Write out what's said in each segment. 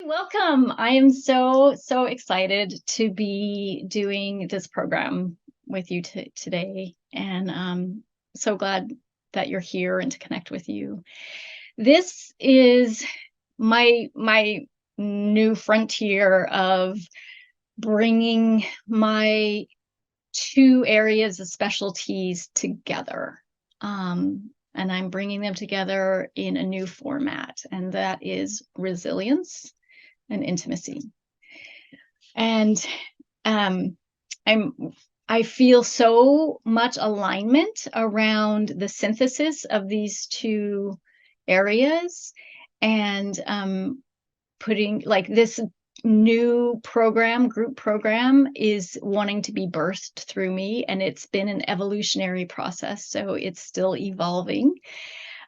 welcome. I am so excited to be doing this program with you today, and so glad that you're here and to connect with you. This is my new frontier of bringing my two areas of specialties together. And I'm bringing them together in a new format, and that is resilience and intimacy. And I feel so much alignment around the synthesis of these two areas, and putting like this new group program is wanting to be birthed through me, and it's been an evolutionary process, so it's still evolving.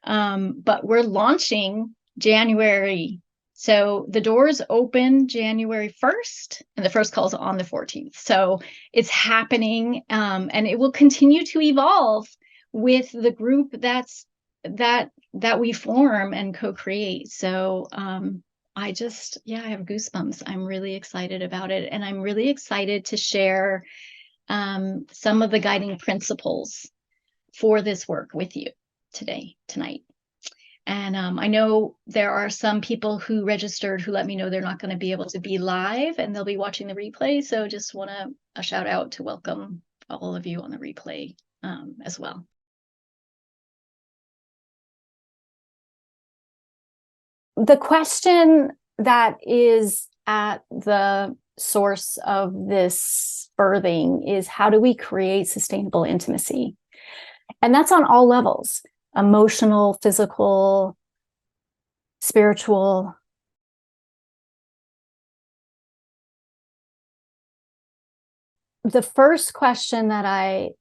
But we're launching January. So the doors open January 1st, and the first call is on the 14th. So it's happening, and it will continue to evolve with the group that we form and co-create. So I have goosebumps. I'm really excited about it, and I'm really excited to share some of the guiding principles for this work with you tonight. And I know there are some people who registered who let me know they're not going to be able to be live, and they'll be watching the replay. So just want to shout out to welcome all of you on the replay as well. The question that is at the source of this birthing is, how do we create sustainable intimacy? And that's on all levels: emotional, physical, spiritual. The first question that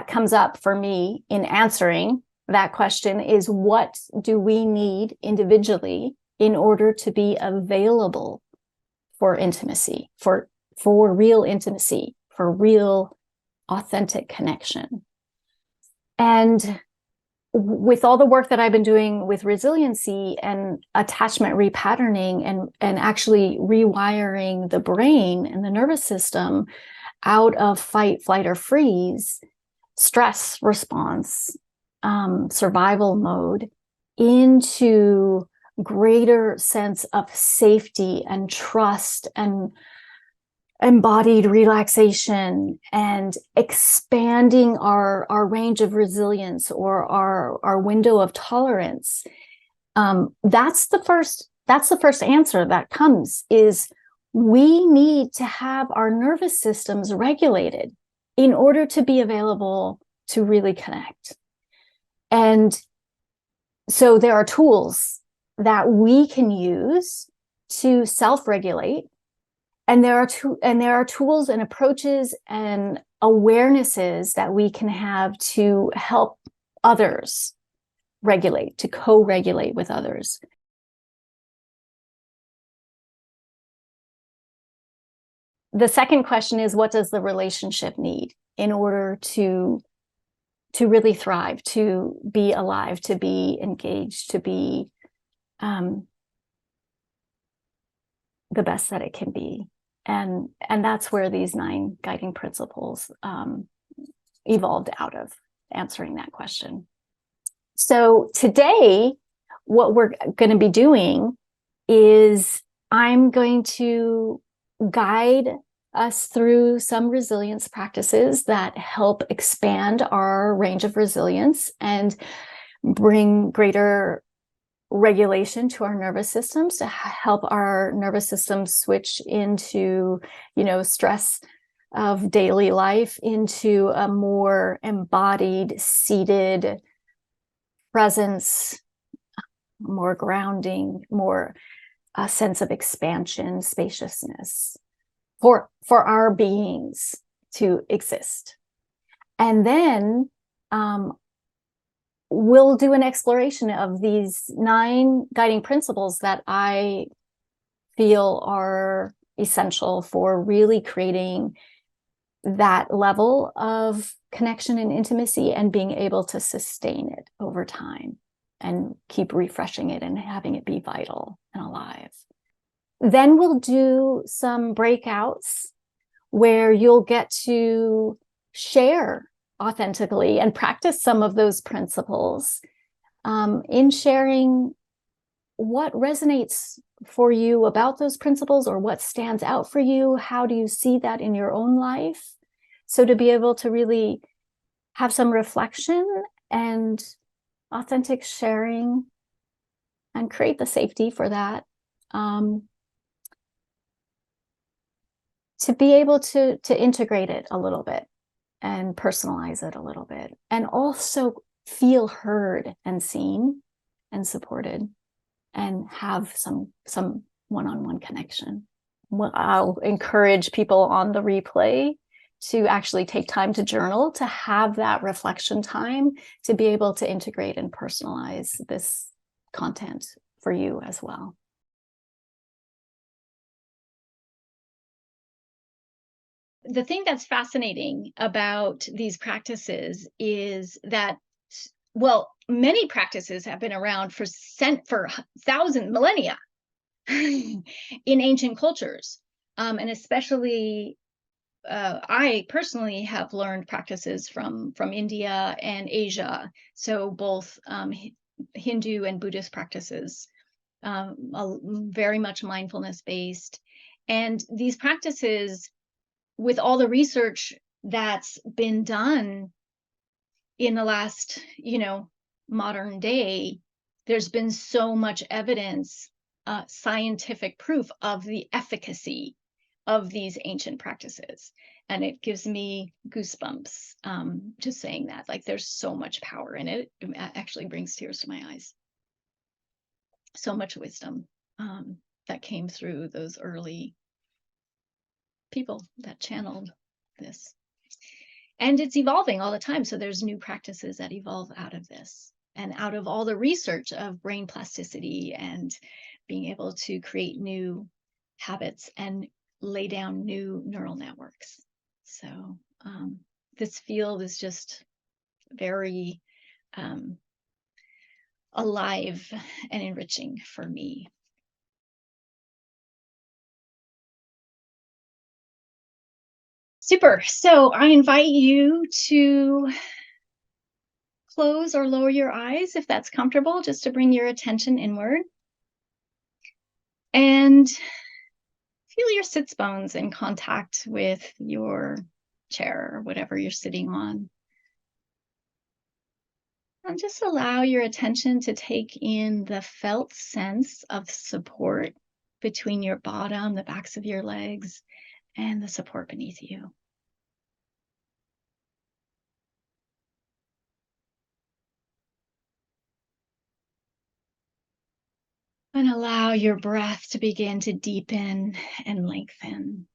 comes up for me in answering that question is, what do we need individually in order to be available for intimacy, for real intimacy, for real authentic connection? And with all the work that I've been doing with resiliency and attachment repatterning and actually rewiring the brain and the nervous system out of fight, flight, or freeze, stress response, survival mode, into greater sense of safety and trust and embodied relaxation, and expanding our range of resilience, or our window of tolerance. That's the first answer that comes, is we need to have our nervous systems regulated in order to be available to really connect. And so there are tools that we can use to self-regulate. And there are tools and approaches and awarenesses that we can have to help others regulate, to co-regulate with others. The second question is, what does the relationship need in order to really thrive, to be alive, to be engaged, to be the best that it can be? And that's where these 9 guiding principles evolved out of, answering that question. So today, what we're going to be doing is I'm going to guide us through some resilience practices that help expand our range of resilience and bring greater regulation to our nervous systems, to help our nervous system switch into, stress of daily life, into a more embodied, seated presence, more grounding, more a sense of expansion, spaciousness for our beings to exist. And then we'll do an exploration of these 9 guiding principles that I feel are essential for really creating that level of connection and intimacy and being able to sustain it over time. and keep refreshing it and having it be vital and alive. Then we'll do some breakouts where you'll get to share authentically and practice some of those principles in sharing what resonates for you about those principles or what stands out for you. How do you see that in your own life? So to be able to really have some reflection and authentic sharing and create the safety for that. To be able to integrate it a little bit and personalize it a little bit, and also feel heard and seen and supported and have some one-on-one connection. Well, I'll encourage people on the replay to actually take time to journal, to have that reflection time, to be able to integrate and personalize this content for you as well. The thing that's fascinating about these practices is that, well, many practices have been around for thousands, millennia in ancient cultures. And especially, I personally have learned practices from India and Asia. So both Hindu and Buddhist practices, very much mindfulness based. And these practices, with all the research that's been done in the last, modern day, there's been so much evidence, scientific proof of the efficacy of these ancient practices. And it gives me goosebumps, just saying that. Like, there's so much power in it. It actually brings tears to my eyes. So much wisdom that came through those early people that channeled this. And it's evolving all the time. So there's new practices that evolve out of this, and out of all the research of brain plasticity and being able to create new habits and lay down new neural networks. So this field is just very alive and enriching for me. Super. So I invite you to close or lower your eyes if that's comfortable, just to bring your attention inward. And feel your sits bones in contact with your chair or whatever you're sitting on. And just allow your attention to take in the felt sense of support between your bottom, the backs of your legs, and the support beneath you. And allow your breath to begin to deepen and lengthen.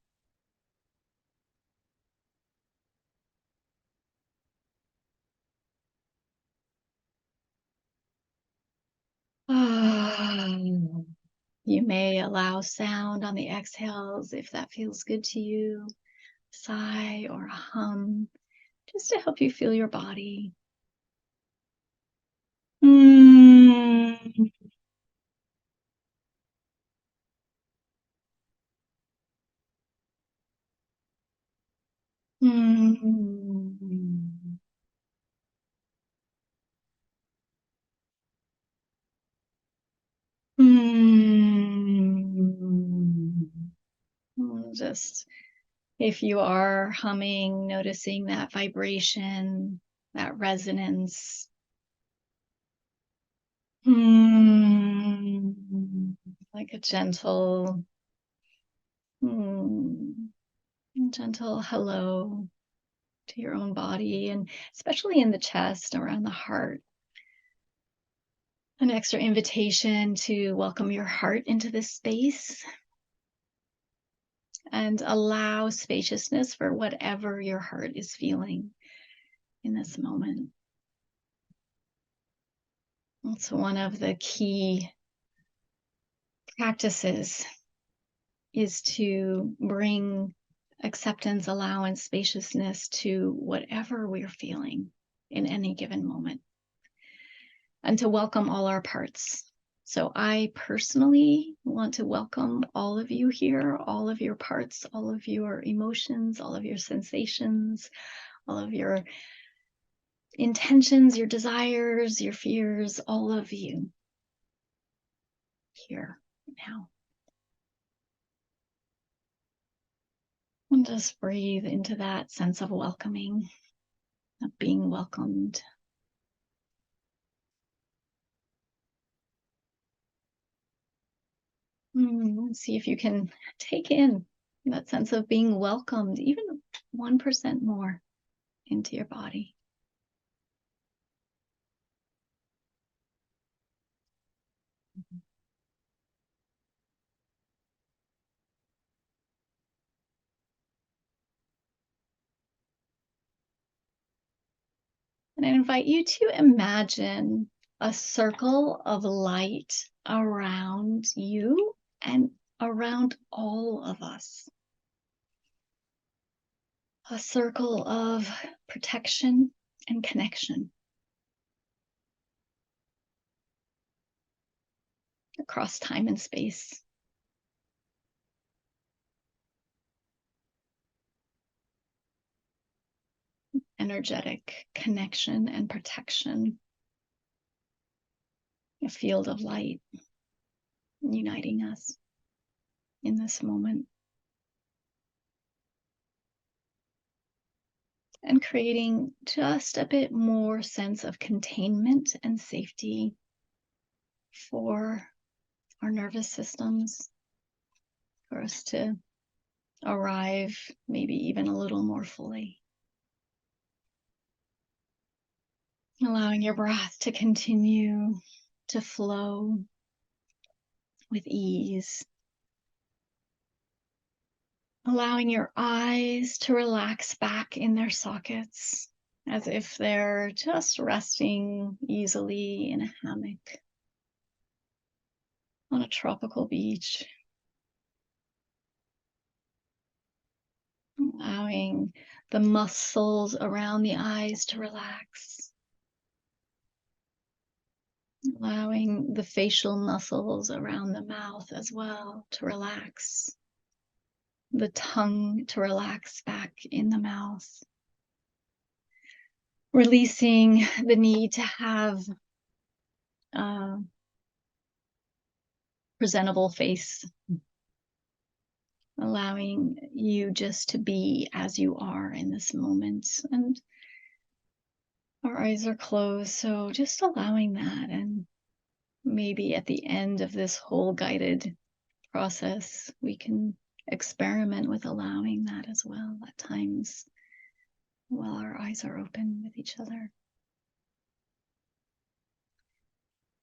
You may allow sound on the exhales if that feels good to you, sigh or a hum, just to help you feel your body. Mm. Mm. Mm. Just, if you are humming, noticing that vibration, that resonance. Like a gentle hello to your own body, and especially in the chest, around the heart. An extra invitation to welcome your heart into this space and allow spaciousness for whatever your heart is feeling in this moment. It's one of the key practices, is to bring acceptance, allowance, spaciousness to whatever we're feeling in any given moment. and to welcome all our parts. So I personally want to welcome all of you here, all of your parts, all of your emotions, all of your sensations, all of your intentions, your desires, your fears, all of you here now. And just breathe into that sense of welcoming, of being welcomed. See if you can take in that sense of being welcomed, even 1% more into your body. And I invite you to imagine a circle of light around you and around all of us. A circle of protection and connection across time and space. Energetic connection and protection. A field of light uniting us in this moment. And creating just a bit more sense of containment and safety for our nervous systems, for us to arrive maybe even a little more fully. Allowing your breath to continue to flow with ease. Allowing your eyes to relax back in their sockets as if they're just resting easily in a hammock on a tropical beach. Allowing the muscles around the eyes to relax. Allowing the facial muscles around the mouth as well to relax. The tongue to relax back in the mouth. Releasing the need to have a presentable face. Allowing you just to be as you are in this moment. And our eyes are closed, so just allowing that. And maybe at the end of this whole guided process, we can experiment with allowing that as well at times while our eyes are open with each other.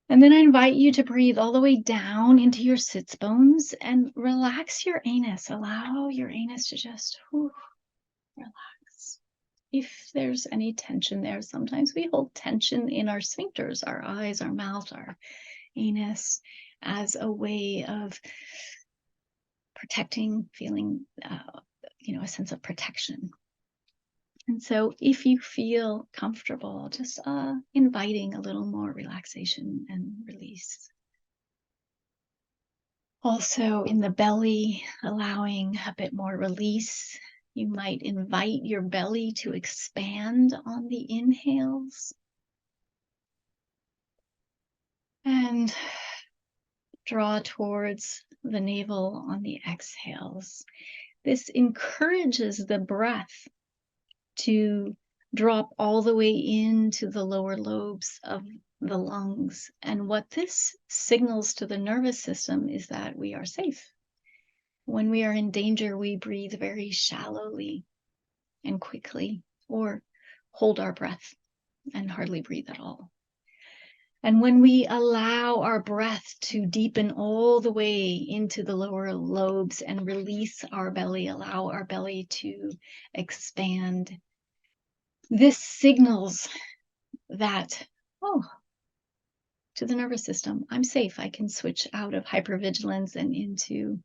And then I invite you to breathe all the way down into your sits bones and relax your anus. Allow your anus to just relax. If there's any tension there, sometimes we hold tension in our sphincters, our eyes, our mouth, our anus, as a way of protecting, feeling, a sense of protection. And so if you feel comfortable, just inviting a little more relaxation and release. Also in the belly, allowing a bit more release. You might invite your belly to expand on the inhales. And draw towards the navel on the exhales. This encourages the breath to drop all the way into the lower lobes of the lungs. And what this signals to the nervous system is that we are safe. When we are in danger, we breathe very shallowly and quickly, or hold our breath and hardly breathe at all. And when we allow our breath to deepen all the way into the lower lobes and release our belly, allow our belly to expand, this signals that, to the nervous system, I'm safe. I can switch out of hypervigilance and into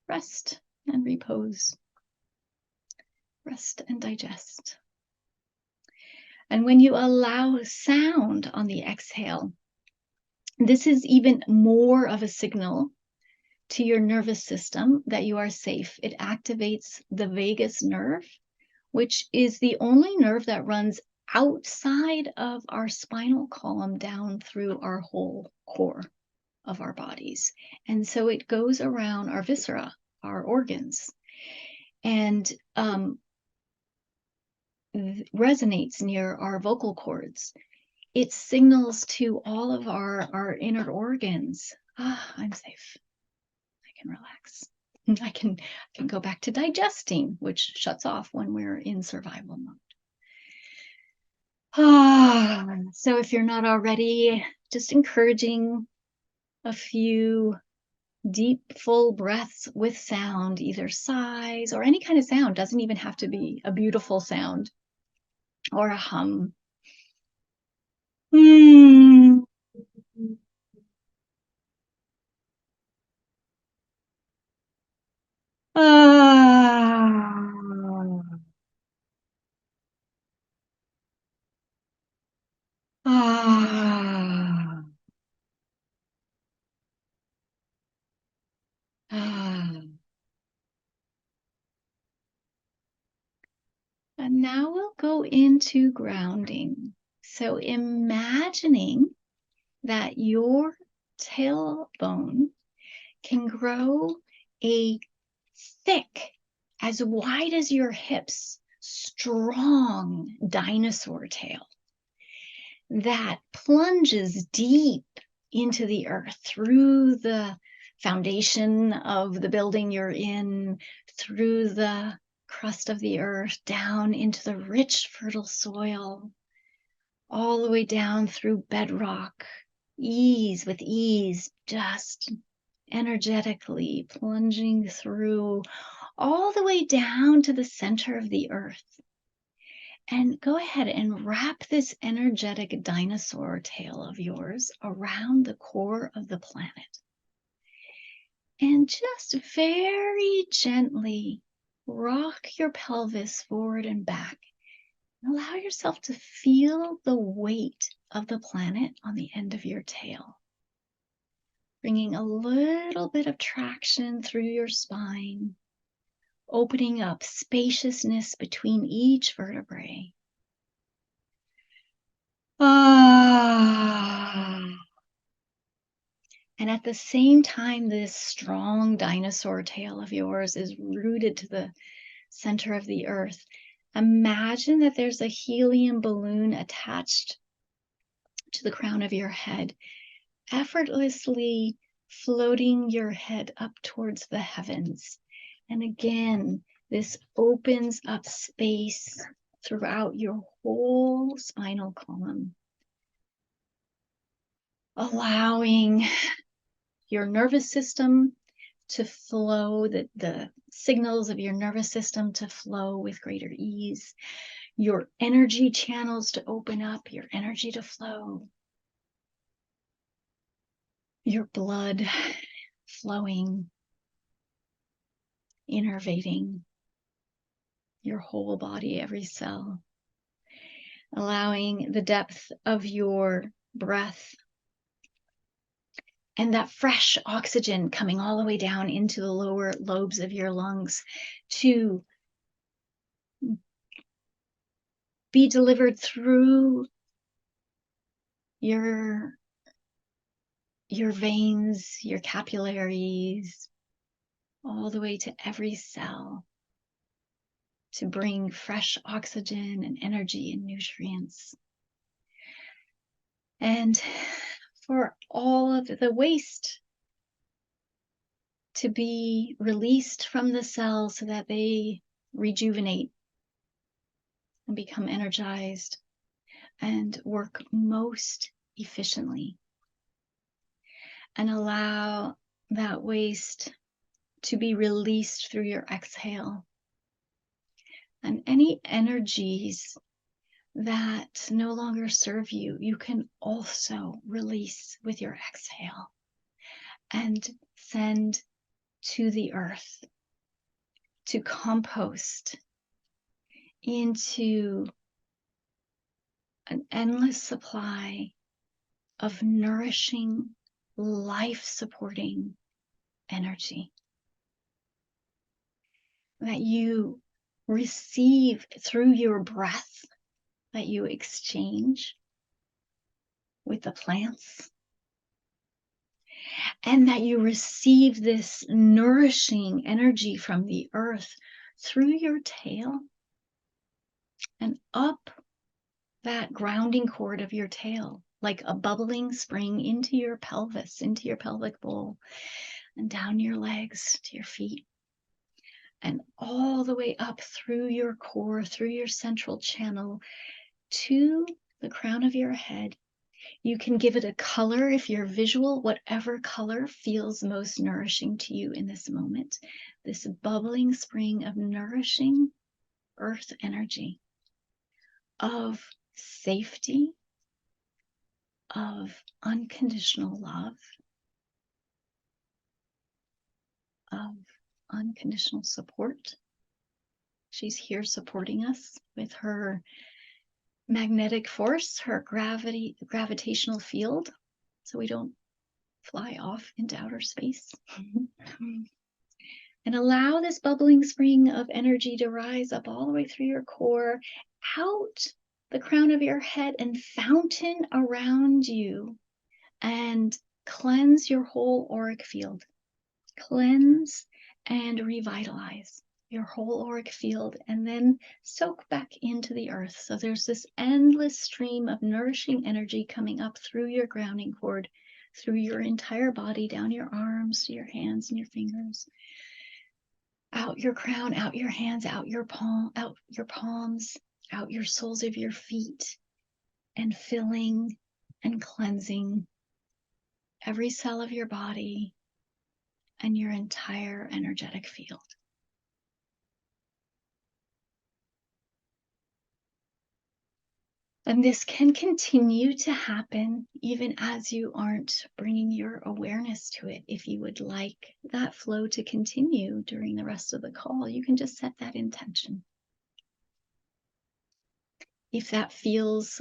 rest and repose, rest and digest. And when you allow sound on the exhale, This is even more of a signal to your nervous system that you are safe. It activates the vagus nerve, which is the only nerve that runs outside of our spinal column down through our whole core of our bodies. And so it goes around our viscera, our organs, and resonates near our vocal cords. It signals to all of our inner organs, I'm safe. I can relax. I can go back to digesting, which shuts off when we're in survival mode. So if you're not already, just encouraging a few deep, full breaths with sound, either sighs or any kind of sound. Doesn't even have to be a beautiful sound or a hum. Mm. Ah. Ah. Ah. And now we'll go into grounding. So imagining that your tailbone can grow a thick, as wide as your hips, strong dinosaur tail that plunges deep into the earth through the foundation of the building you're in, through the crust of the earth, down into the rich, fertile soil, all the way down through bedrock, with ease, just energetically plunging through all the way down to the center of the earth. And go ahead and wrap this energetic dinosaur tail of yours around the core of the planet. And just very gently rock your pelvis forward and back. And allow yourself to feel the weight of the planet on the end of your tail, bringing a little bit of traction through your spine, opening up spaciousness between each vertebrae. And at the same time, this strong dinosaur tail of yours is rooted to the center of the earth. Imagine that there's a helium balloon attached to the crown of your head, effortlessly floating your head up towards the heavens. And again, this opens up space throughout your whole spinal column, allowing your nervous system to flow, the signals of your nervous system to flow with greater ease, your energy channels to open up, your energy to flow, your blood flowing, innervating your whole body, every cell, allowing the depth of your breath and that fresh oxygen coming all the way down into the lower lobes of your lungs to be delivered through your veins, your capillaries, all the way to every cell to bring fresh oxygen and energy and nutrients. And for all of the waste to be released from the cells so that they rejuvenate and become energized and work most efficiently. And allow that waste to be released through your exhale. And any energies that no longer serve you, you can also release with your exhale and send to the earth to compost into an endless supply of nourishing, life-supporting energy that you receive through your breath, that you exchange with the plants, and that you receive this nourishing energy from the earth through your tail and up that grounding cord of your tail, like a bubbling spring into your pelvis, into your pelvic bowl, and down your legs to your feet, and all the way up through your core, through your central channel to the crown of your head. You can give it a color if you're visual, whatever color feels most nourishing to you in this moment. This bubbling spring of nourishing earth energy, of safety, of unconditional love, of unconditional support. She's here supporting us with her magnetic force, her gravitational field, so we don't fly off into outer space. And allow this bubbling spring of energy to rise up all the way through your core, out the crown of your head, and fountain around you, and cleanse your whole auric field. Cleanse and revitalize your whole auric field, and then soak back into the earth. So there's this endless stream of nourishing energy coming up through your grounding cord, through your entire body, down your arms, to your hands and your fingers, out your crown, out your hands, out your palms, out your soles of your feet, and filling and cleansing every cell of your body and your entire energetic field. And this can continue to happen even as you aren't bringing your awareness to it. If you would like that flow to continue during the rest of the call, you can just set that intention. If that feels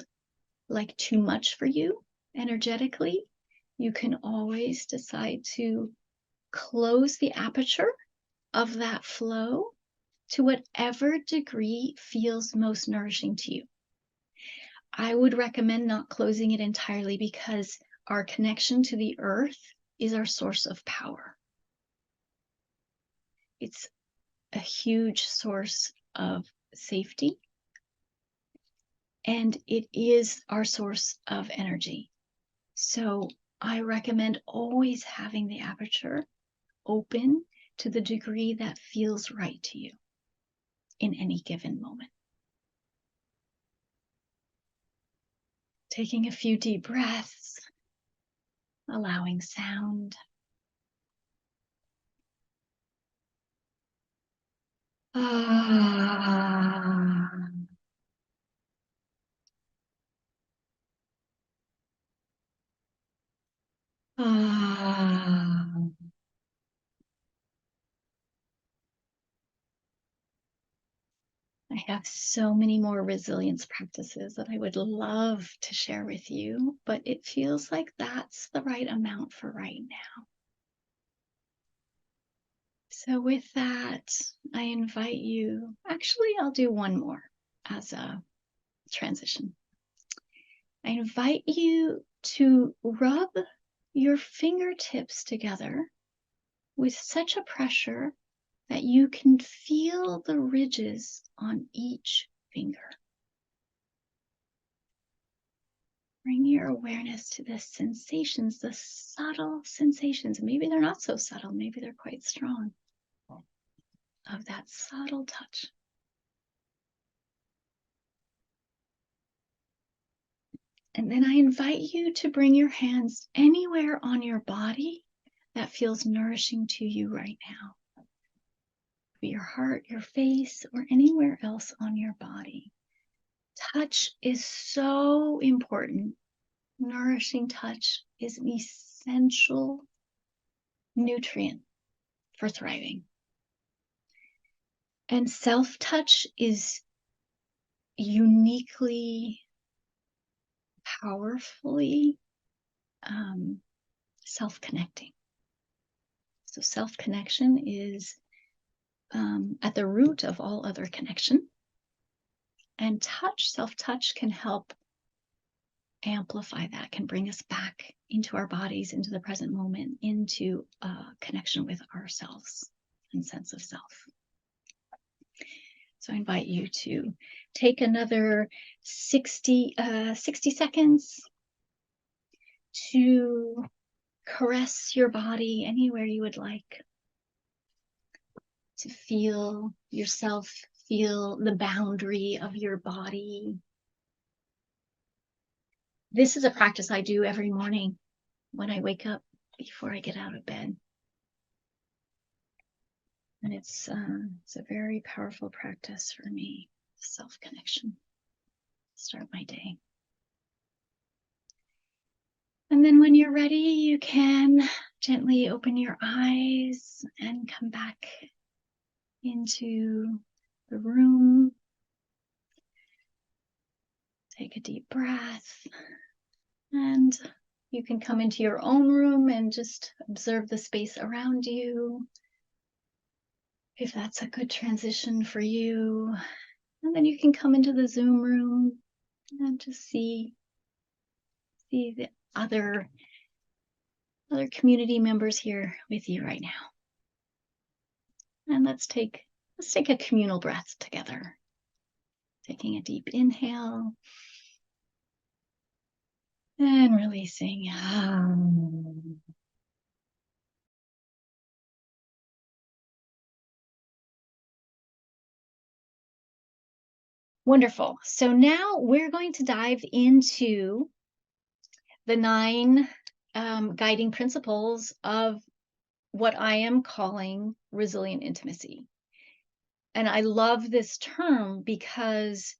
like too much for you energetically, you can always decide to close the aperture of that flow to whatever degree feels most nourishing to you. I would recommend not closing it entirely, because our connection to the earth is our source of power. It's a huge source of safety, and it is our source of energy. So I recommend always having the aperture open to the degree that feels right to you in any given moment. Taking a few deep breaths, allowing sound. I have so many more resilience practices that I would love to share with you, but it feels like that's the right amount for right now. So with that, I invite you, actually, I'll do one more as a transition. I invite you to rub your fingertips together with such a pressure that you can feel the ridges on each finger. Bring your awareness to the sensations, the subtle sensations. Maybe they're not so subtle, maybe they're quite strong, of that subtle touch. And then I invite you to bring your hands anywhere on your body that feels nourishing to you right now. Your heart, your face, or anywhere else on your body. Touch is so important. Nourishing touch is an essential nutrient for thriving. And self-touch is uniquely, powerfully self-connecting. So self-connection is at the root of all other connection. And self-touch can help amplify that, can bring us back into our bodies, into the present moment, into connection with ourselves and sense of self. So I invite you to take another 60 seconds to caress your body anywhere you would like, to feel yourself, feel the boundary of your body. This is a practice I do every morning when I wake up before I get out of bed. And it's a very powerful practice for me, self-connection. Start my day. And then when you're ready, you can gently open your eyes and come back into the room. Take a deep breath. And you can come into your own room and just observe the space around you, if that's a good transition for you. And then you can come into the Zoom room and just see the other community members here with you right now. And let's take a communal breath together. Taking a deep inhale and releasing. Wonderful. So now we're going to dive into the 9 guiding principles of what I am calling resilient intimacy. And I love this term because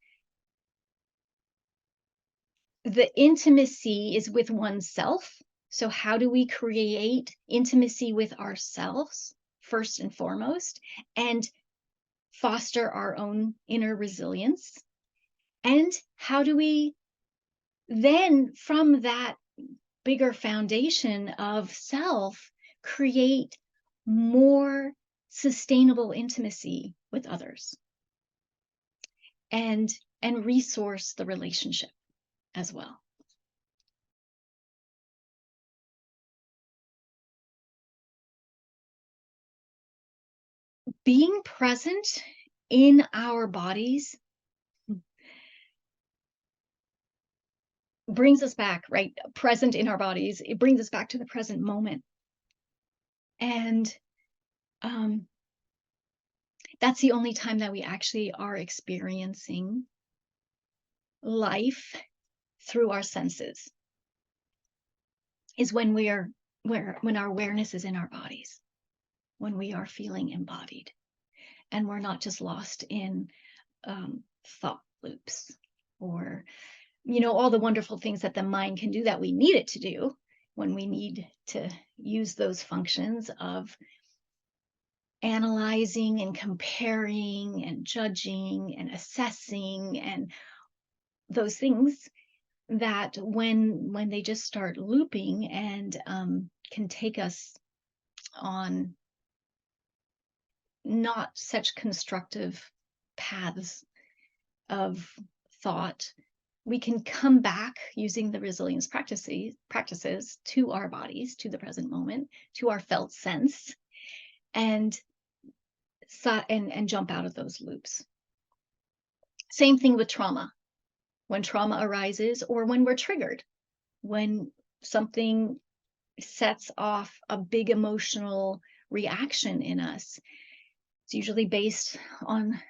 the intimacy is with oneself. So how do we create intimacy with ourselves first and foremost, and foster our own inner resilience? And how do we then, from that bigger foundation of self, create more sustainable intimacy with others and resource the relationship as well? Being present in our bodies brings us back, right? Present in our bodies, it brings us back to the present moment. And that's the only time that we actually are experiencing life through our senses, is when when our awareness is in our bodies, when we are feeling embodied, and we're not just lost in thought loops, or all the wonderful things that the mind can do that we need it to do, when we need to use those functions of analyzing and comparing and judging and assessing, and those things that when they just start looping and can take us on not such constructive paths of thought, we can come back using the resilience practices to our bodies, to the present moment, to our felt sense, and jump out of those loops. Same thing with trauma. When trauma arises, or when we're triggered, when something sets off a big emotional reaction in us, it's usually based on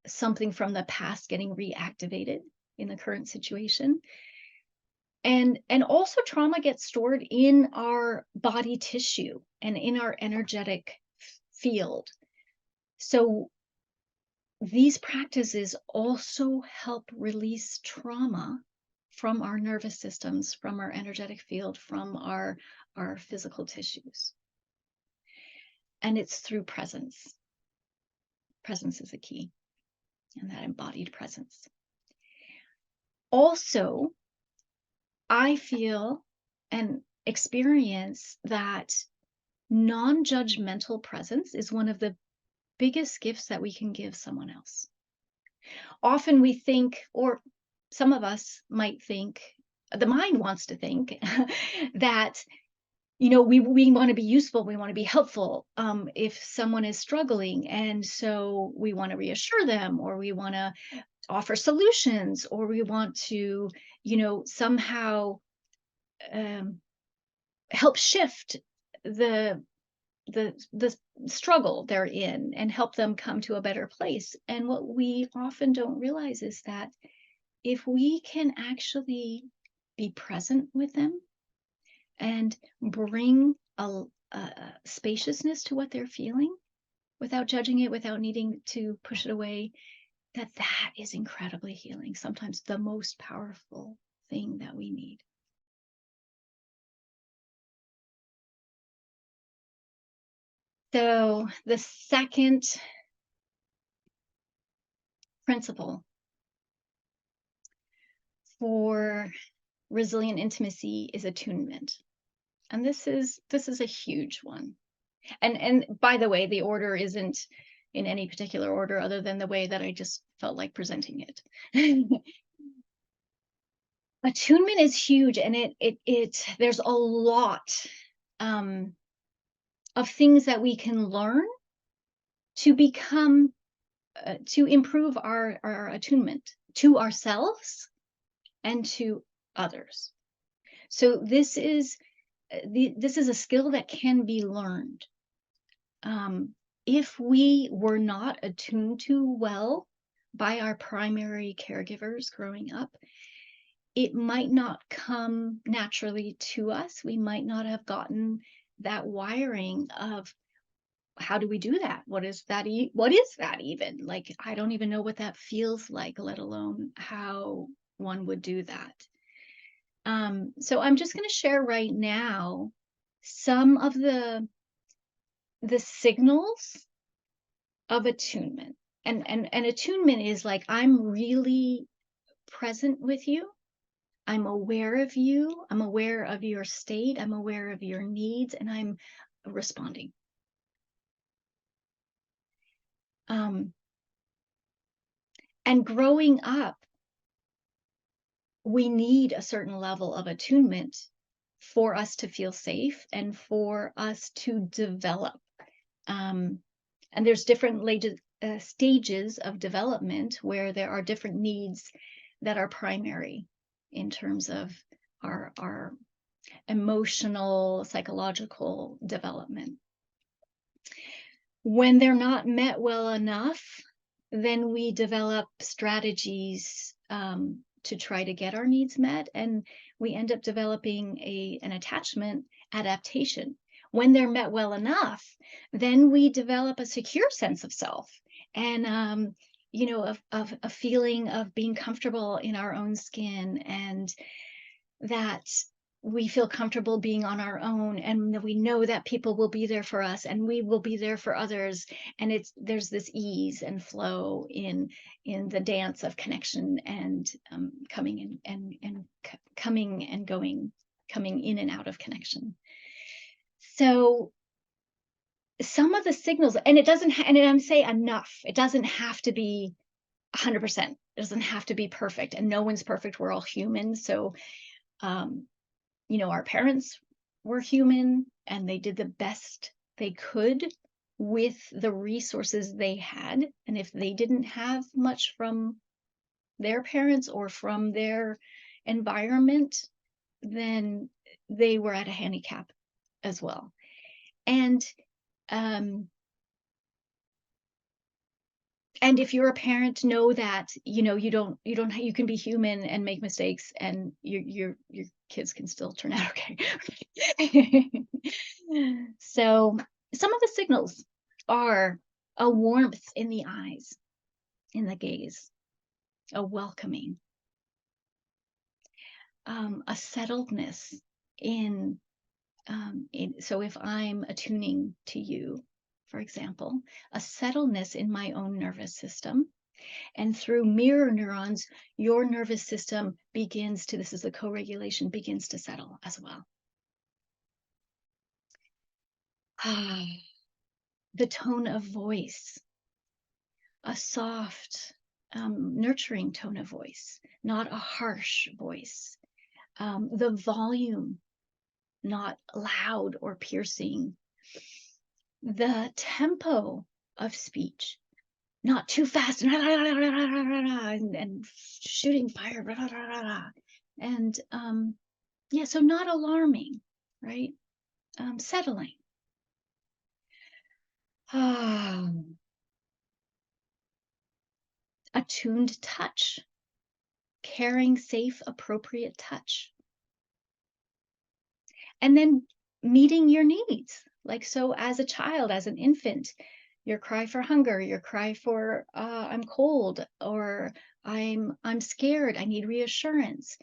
something from the past getting reactivated in the current situation. And also trauma gets stored in our body tissue and in our energetic field. So these practices also help release trauma from our nervous systems, from our energetic field, from our physical tissues. And it's through presence. Presence is a key, and that embodied presence. Also, I feel, and experience that non-judgmental presence is one of the biggest gifts that we can give someone else. Often we think, or some of us might think, the mind wants to think that we want to be useful, we want to be helpful if someone is struggling, and so we want to reassure them, or we want to offer solutions, or we want to somehow um, help shift the the struggle they're in and help them come to a better place. And what we often don't realize is that if we can actually be present with them and bring a spaciousness to what they're feeling without judging it, without needing to push it away, that is incredibly healing, sometimes the most powerful thing that we need. So the second principle for resilient intimacy is attunement. And this is a huge one. And by the way, the order isn't in any particular order other than the way that I just felt like presenting it. Attunement is huge, and it there's a lot um, of things that we can learn to become to improve our attunement to ourselves and to others. So this is a skill that can be learned. If we were not attuned to well by our primary caregivers growing up, it might not come naturally to us. We might not have gotten that wiring of how do we do that? What is that? What is that even? Like, I don't even know what that feels like, let alone how one would do that. So I'm just going to share right now some of the signals of attunement. And attunement is like, I'm really present with you. I'm aware of you. I'm aware of your state. I'm aware of your needs, and I'm responding. Um, and growing up, we need a certain level of attunement for us to feel safe and for us to develop. And there's different stages of development where there are different needs that are primary in terms of our emotional, psychological development. When they're not met well enough, then we develop strategies to try to get our needs met, and we end up developing an attachment adaptation. When they're met well enough, then we develop a secure sense of self, and of a feeling of being comfortable in our own skin, and that we feel comfortable being on our own, and we know that people will be there for us and we will be there for others, and there's this ease and flow in the dance of connection, and coming and coming and going, coming in and out of connection. So some of the signals, and it doesn't and I'm saying enough, it doesn't have to be 100%, it doesn't have to be perfect, and no one's perfect, we're all human. So our parents were human and they did the best they could with the resources they had. And if they didn't have much from their parents or from their environment, then they were at a handicap as well. And and if you're a parent, know that you can be human and make mistakes, and your kids can still turn out okay. So some of the signals are a warmth in the eyes, in the gaze, a welcoming, a settledness in so if I'm attuning to you, for example, a settledness in my own nervous system. And through mirror neurons, your nervous system begins to, this is the co-regulation, begins to settle as well. The tone of voice, a soft, nurturing tone of voice, not a harsh voice. The volume, not loud or piercing. The tempo of speech, not too fast and shooting fire. And yeah, so not alarming, right? Settling. Attuned touch, caring, safe, appropriate touch. And then meeting your needs. Like, so as a child, as an infant, your cry for hunger, your cry for I'm cold, or I'm scared, I need reassurance.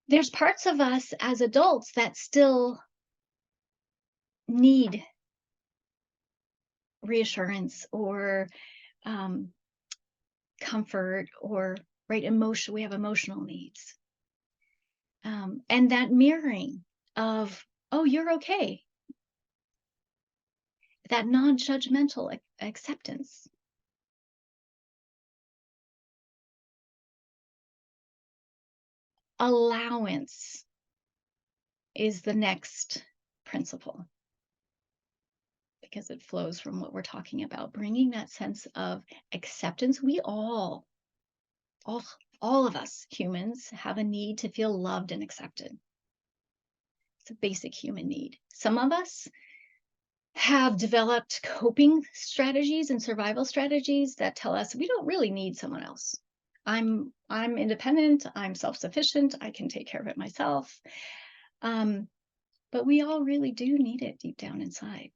There's parts of us as adults that still need reassurance or um, comfort, or right, emotion. We have emotional needs, and that mirroring of, oh, you're okay, that non-judgmental acceptance. Allowance is the next principle, because it flows from what we're talking about, bringing that sense of acceptance. We all all of us humans have a need to feel loved and accepted. It's a basic human need. Some of us have developed coping strategies and survival strategies that tell us we don't really need someone else. I'm independent, I'm self-sufficient, I can take care of it myself. But we all really do need it deep down inside.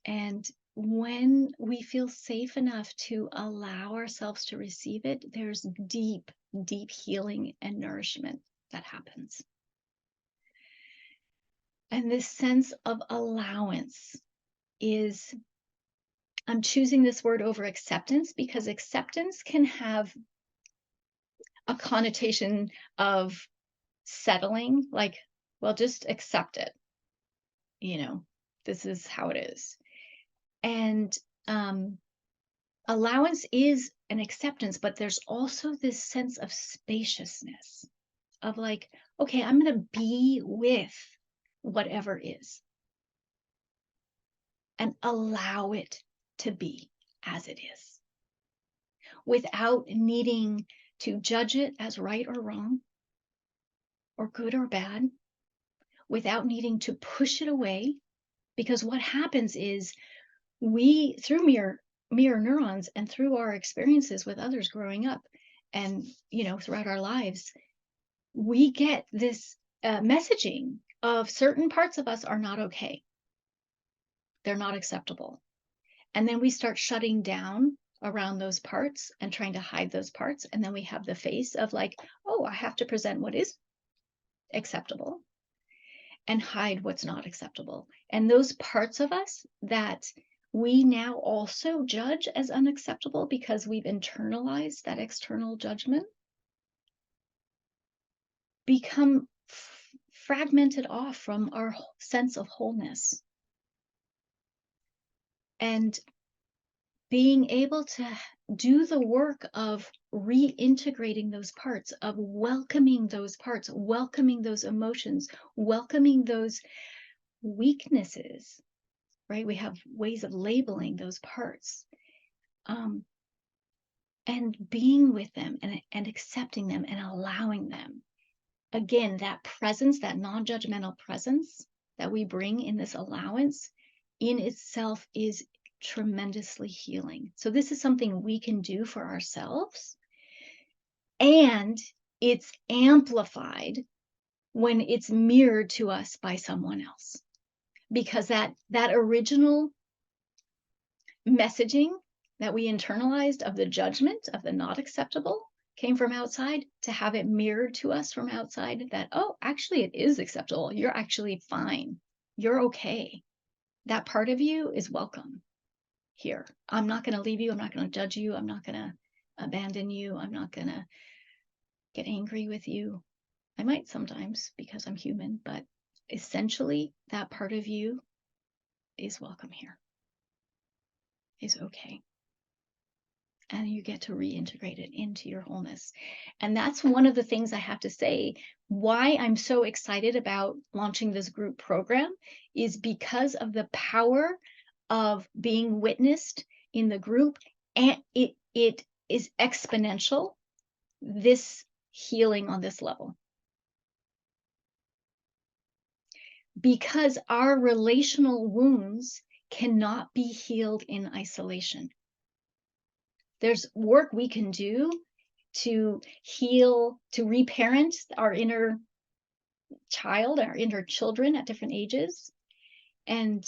And when we feel safe enough to allow ourselves to receive it, there's deep, deep healing and nourishment that happens. And this sense of allowance is, I'm choosing this word over acceptance because acceptance can have a connotation of settling, like, well, just accept it. This is how it is. And allowance is an acceptance, but there's also this sense of spaciousness of like, okay, I'm going to be with whatever is and allow it to be as it is without needing to judge it as right or wrong or good or bad, without needing to push it away. Because what happens is we, through mirror neurons and through our experiences with others growing up and throughout our lives, we get this messaging of certain parts of us are not okay, they're not acceptable, and then we start shutting down around those parts and trying to hide those parts, and then we have the face of like, oh, I have to present what is acceptable and hide what's not acceptable. And those parts of us that we now also judge as unacceptable because we've internalized that external judgment become fragmented off from our sense of wholeness. And being able to do the work of reintegrating those parts, of welcoming those parts, welcoming those emotions, welcoming those weaknesses, right? We have ways of labeling those parts, and being with them and accepting them and allowing them. Again, that presence, that non-judgmental presence that we bring in this allowance in itself is tremendously healing. So this is something we can do for ourselves, and it's amplified when it's mirrored to us by someone else, because that original messaging that we internalized of the judgment of the not acceptable came from outside, to have it mirrored to us from outside that, oh, actually it is acceptable, you're actually fine, you're okay, that part of you is welcome here. I'm not going to leave you, I'm not going to judge you, I'm not going to abandon you, I'm not going to get angry with you. I might sometimes because I'm human, but essentially that part of you welcome here, is okay. And you get to reintegrate it into your wholeness. And that's one of the things I have to say why I'm so excited about launching this group program is because of the power of being witnessed in the group. And it is exponential, this healing on this level. Because our relational wounds cannot be healed in isolation. There's work we can do to heal, to reparent our inner child, our inner children at different ages, and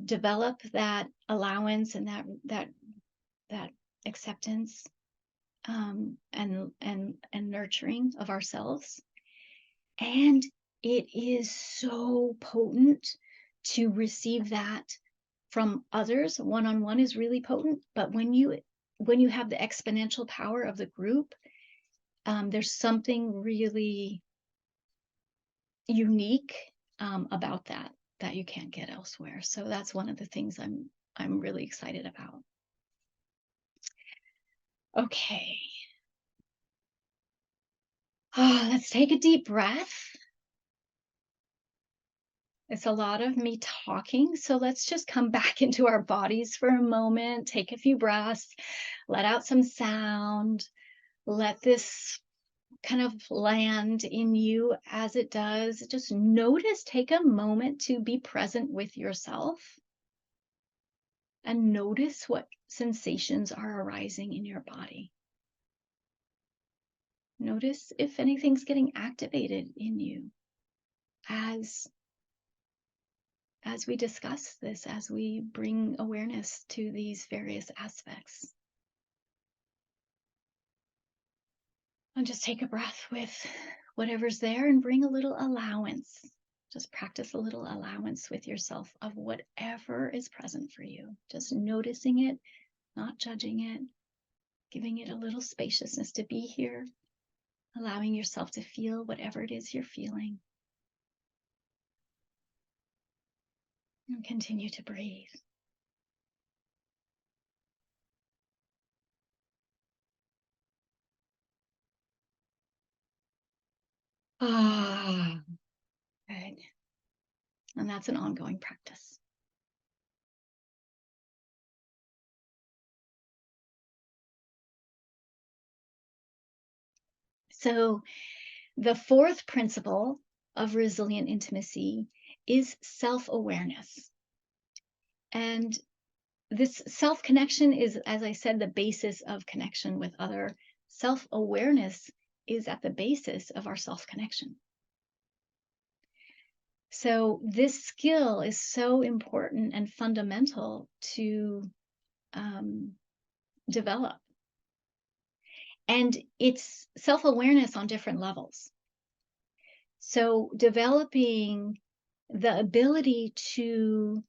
develop that allowance and that acceptance, and nurturing of ourselves. And it is so potent to receive that from others. One-on-one is really potent, but when you have the exponential power of the group, there's something really unique about that you can't get elsewhere. So that's one of the things I'm really excited about. Okay. Let's take a deep breath. It's a lot of me talking, so let's just come back into our bodies for a moment, take a few breaths, let out some sound, let this kind of land in you as it does. Just notice, take a moment to be present with yourself and notice what sensations are arising in your body. Notice if anything's getting activated in you as we discuss this, as we bring awareness to these various aspects. And just take a breath with whatever's there and bring a little allowance. Just practice a little allowance with yourself of whatever is present for you. Just noticing it, not judging it, giving it a little spaciousness to be here, allowing yourself to feel whatever it is you're feeling. And continue to breathe. Ah, good. And that's an ongoing practice. So the fourth principle of resilient intimacy is self-awareness. And this self-connection is, as I said, the basis of connection with other. Self-awareness is at the basis of our self-connection. So this skill is so important and fundamental to develop. And it's self-awareness on different levels. So developing the ability to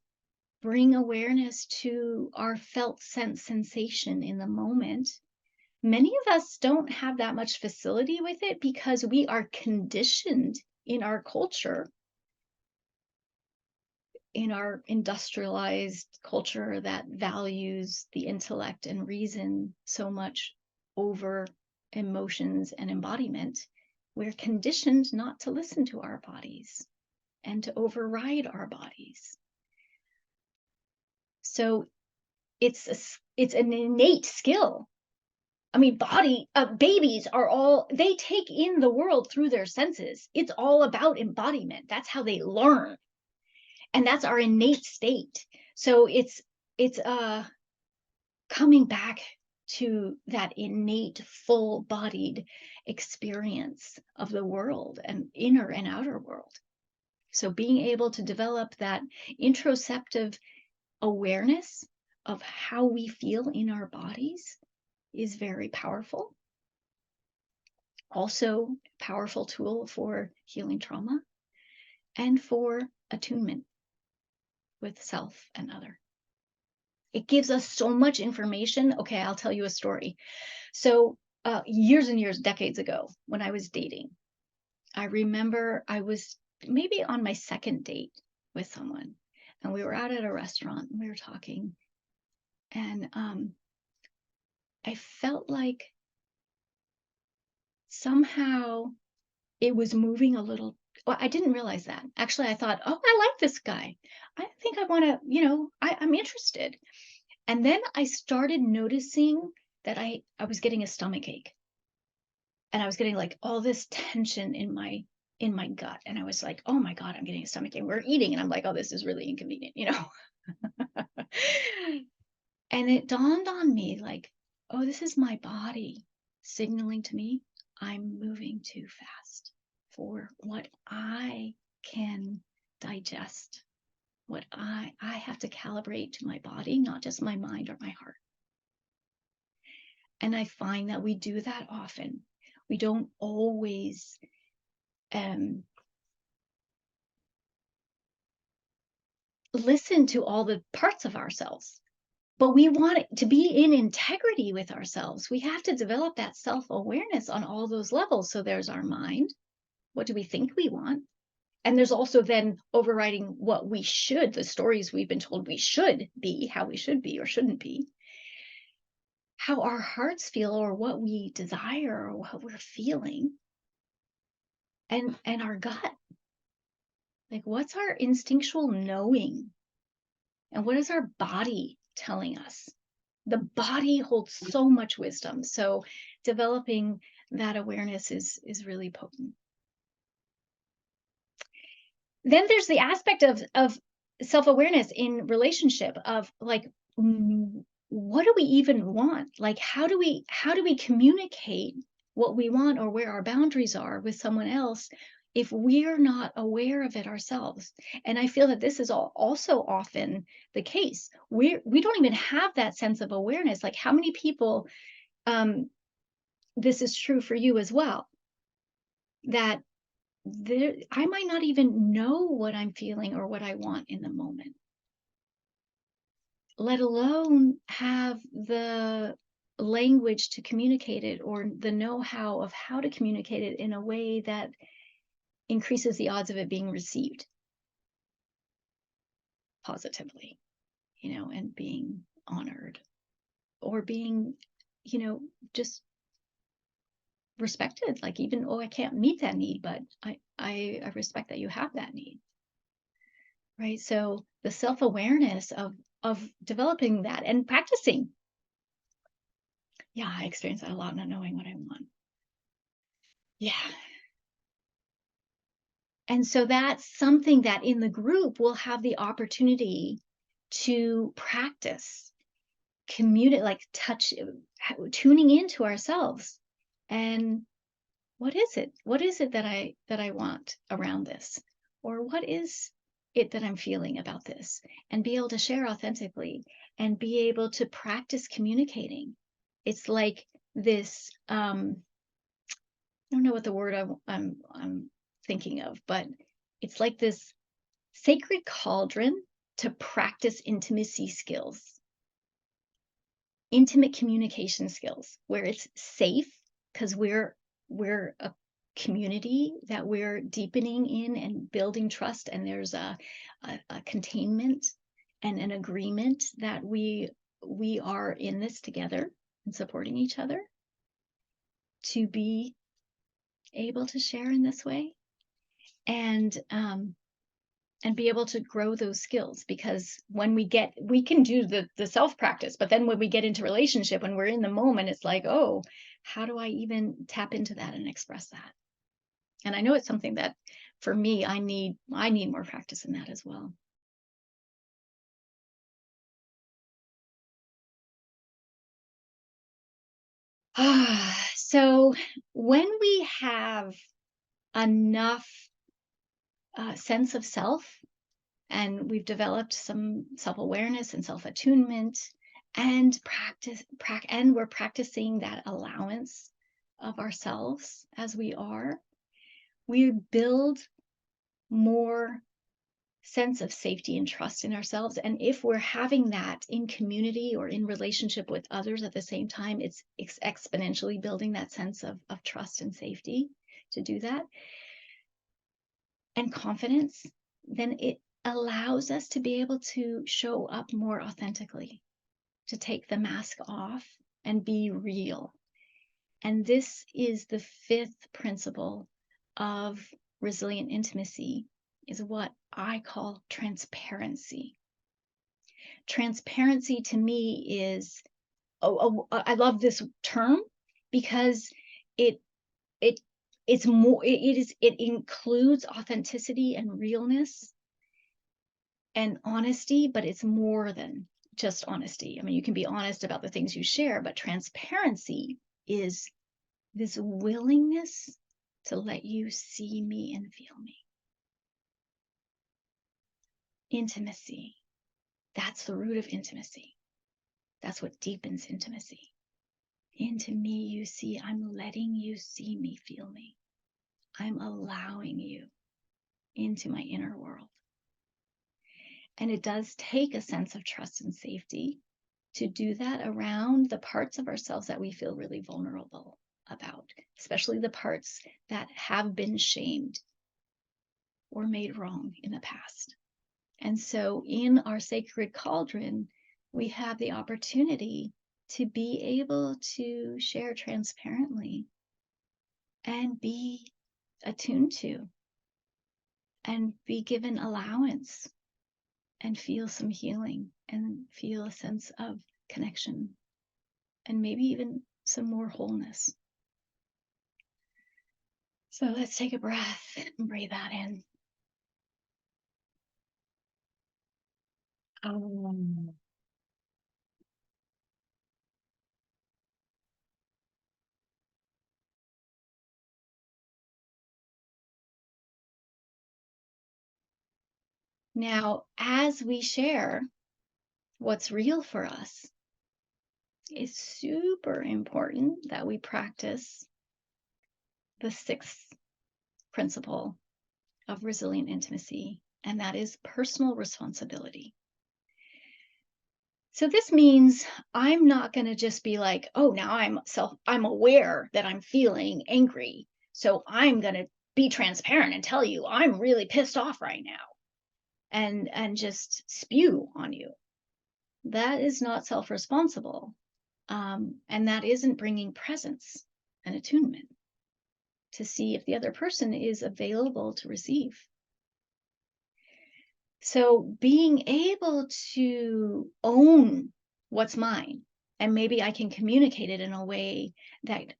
bring awareness to our felt sense sensation in the moment. Many of us don't have that much facility with it because we are conditioned in our culture, in our industrialized culture that values the intellect and reason so much over emotions and embodiment. We're conditioned not to listen to our bodies and to override our bodies. So it's an innate skill. I mean, babies are all, they take in the world through their senses. It's all about embodiment. That's how they learn. And that's our innate state. So it's coming back to that innate, full-bodied experience of the world and inner and outer world. So being able to develop that introspective awareness of how we feel in our bodies is very powerful. Also, a powerful tool for healing trauma and for attunement with self and other. It gives us so much information. Okay, I'll tell you a story. So years and years, decades ago, when I was dating, I remember I was maybe on my second date with someone, and we were out at a restaurant and we were talking, and I felt like somehow it was moving a little. Well, I didn't realize that. Actually, I thought, oh, I like this guy. I think I want to, I'm interested. And then I started noticing that I was getting a stomach ache, and I was getting like all this tension in my gut. And I was like, oh my God, I'm getting a stomach ache. We're eating, and I'm like, oh, this is really inconvenient. And it dawned on me like, oh, this is my body signaling to me I'm moving too fast for what I can digest, what I have to calibrate to my body, not just my mind or my heart. And I find that we do that often. We don't always listen to all the parts of ourselves, but we want it to be in integrity with ourselves. We have to develop that self-awareness on all those levels. So there's our mind. What do we think we want? And there's also then overriding what we should, the stories we've been told we should be, how we should be or shouldn't be, how our hearts feel or what we desire or what we're feeling, and our gut. Like, what's our instinctual knowing? And what is our body telling us? The body holds so much wisdom. So developing that awareness is really potent. Then there's the aspect of self-awareness in relationship of like, what do we even want? Like, how do we communicate what we want or where our boundaries are with someone else if we're not aware of it ourselves? And I feel that this is also often the case. We don't even have that sense of awareness. Like, how many people, this is true for you as well, that I might not even know what I'm feeling or what I want in the moment, let alone have the language to communicate it or the know-how of how to communicate it in a way that increases the odds of it being received positively, and being honored or being, just respected. Like, even, oh, I can't meet that need, but I respect that you have that need. Right. So the self-awareness of developing that and practicing. Yeah, I experience that a lot, not knowing what I want. Yeah. And so that's something that in the group we'll have the opportunity to practice, communicate, like tuning into ourselves. And what is it? What is it that I want around this? Or what is it that I'm feeling about this? And be able to share authentically and be able to practice communicating. It's like this, I don't know what the word I'm thinking of, but it's like this sacred cauldron to practice intimacy skills, intimate communication skills, where it's safe because we're a community that we're deepening in and building trust, and there's a containment and an agreement that we are in this together and supporting each other to be able to share in this way and be able to grow those skills. Because when we can do the self practice, but then when we get into relationship, when we're in the moment, it's like, oh, how do I even tap into that and express that? And I know it's something that for me, I need more practice in that as well. So when we have enough sense of self, and we've developed some self-awareness and self-attunement and and we're practicing that allowance of ourselves as we build more sense of safety and trust in ourselves. And if we're having that in community or in relationship with others at the same time, it's exponentially building that sense of trust and safety to do that and confidence. Then allows us to be able to show up more authentically, to take the mask off and be real. And this is the fifth principle of resilient intimacy, is what I call transparency. Transparency to me is, I love this term because it it it's more, it includes authenticity and realness and honesty, but it's more than just honesty. I mean, you can be honest about the things you share, but transparency is this willingness to let you see me and feel me. Intimacy, that's the root of intimacy. That's what deepens intimacy. Into me, you see, I'm letting you see me, feel me. I'm allowing you into my inner world. And it does take a sense of trust and safety to do that around the parts of ourselves that we feel really vulnerable about, especially the parts that have been shamed or made wrong in the past. And so in our sacred cauldron, we have the opportunity to be able to share transparently and be attuned to and be given allowance and feel some healing and feel a sense of connection and maybe even some more wholeness. So let's take a breath and breathe that in. Now, as we share what's real for us, it's super important that we practice the sixth principle of resilient intimacy, and that is personal responsibility. So this means I'm not going to just be like, oh, now I'm aware that I'm feeling angry. So I'm going to be transparent and tell you I'm really pissed off right now and just spew on you. That is not self-responsible. And that isn't bringing presence and attunement to see if the other person is available to receive. So being able to own what's mine, and maybe I can communicate it in a way that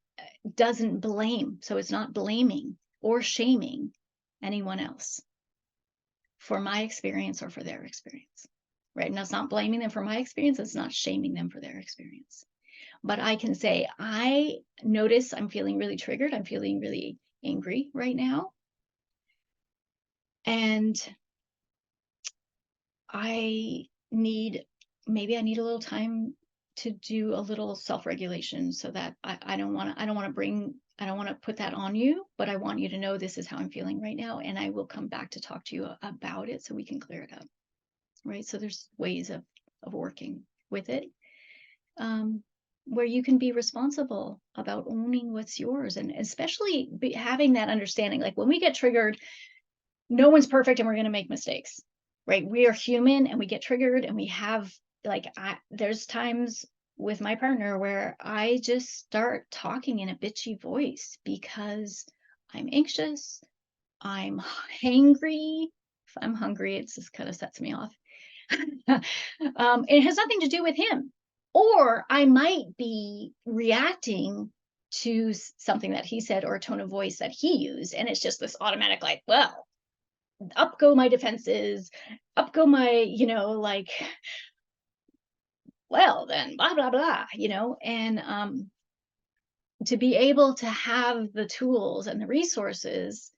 doesn't blame. So it's not blaming or shaming anyone else for my experience or for their experience, right? And that's not blaming them for my experience. It's not shaming them for their experience. But I can say, I notice I'm feeling really triggered. I'm feeling really angry right now. And maybe I need a little time to do a little self-regulation so that I don't want to put that on you, but I want you to know this is how I'm feeling right now. And I will come back to talk to you about it so we can clear it up. Right. So there's ways of working with it. Where you can be responsible about owning what's yours, and especially having that understanding, like when we get triggered, no one's perfect and we're going to make mistakes, right? We are human and we get triggered, and we have, like, there's times with my partner where I just start talking in a bitchy voice because I'm anxious, I'm hangry. If I'm hungry, it just kind of sets me off. It has nothing to do with him. Or I might be reacting to something that he said or a tone of voice that he used. And it's just this automatic, like, well, up go my defenses, up go my, like, well, then blah, blah, blah, and to be able to have the tools and the resources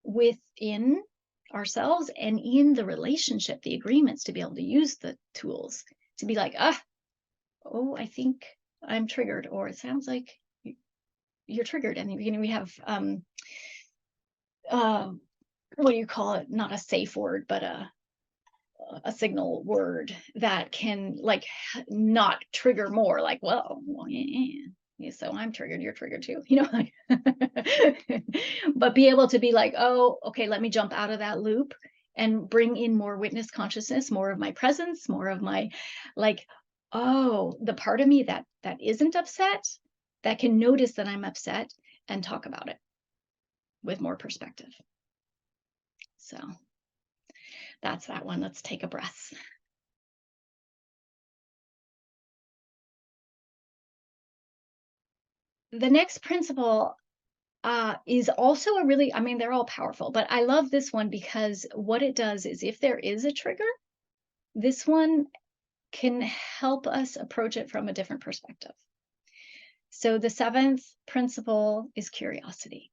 within ourselves and in the relationship, the agreements, to be able to use the tools to be like, oh, I think I'm triggered, or it sounds like you're triggered. And we have what do you call it? Not a safe word, but a signal word that can, like, not trigger more, like, well, yeah, so I'm triggered, you're triggered too, like, but be able to be like, oh, okay, let me jump out of that loop and bring in more witness consciousness, more of my presence, more of my, like, oh, the part of me that isn't upset, that can notice that I'm upset and talk about it with more perspective. So that's that one. Let's take a breath. The next principle is also a really, I mean, they're all powerful, but I love this one because what it does is if there is a trigger, this one can help us approach it from a different perspective. So the seventh principle is curiosity.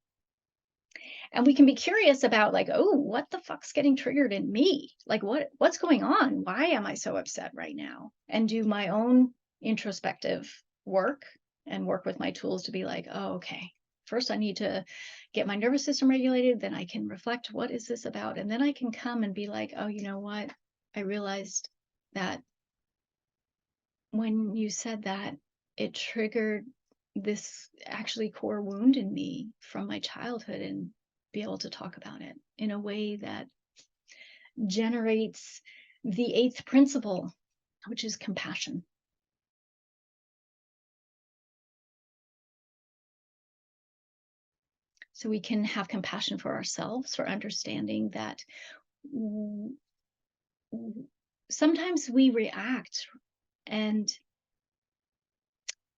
And we can be curious about, like, oh, what the fuck's getting triggered in me? Like, what's going on? Why am I so upset right now? And do my own introspective work and work with my tools to be like, oh, okay, first I need to get my nervous system regulated, then I can reflect, what is this about? And then I can come and be like, oh, you know what? I realized that when you said that, it triggered this actually core wound in me from my childhood, and be able to talk about it in a way that generates the eighth principle, which is compassion. So we can have compassion for ourselves, for understanding that sometimes we react, and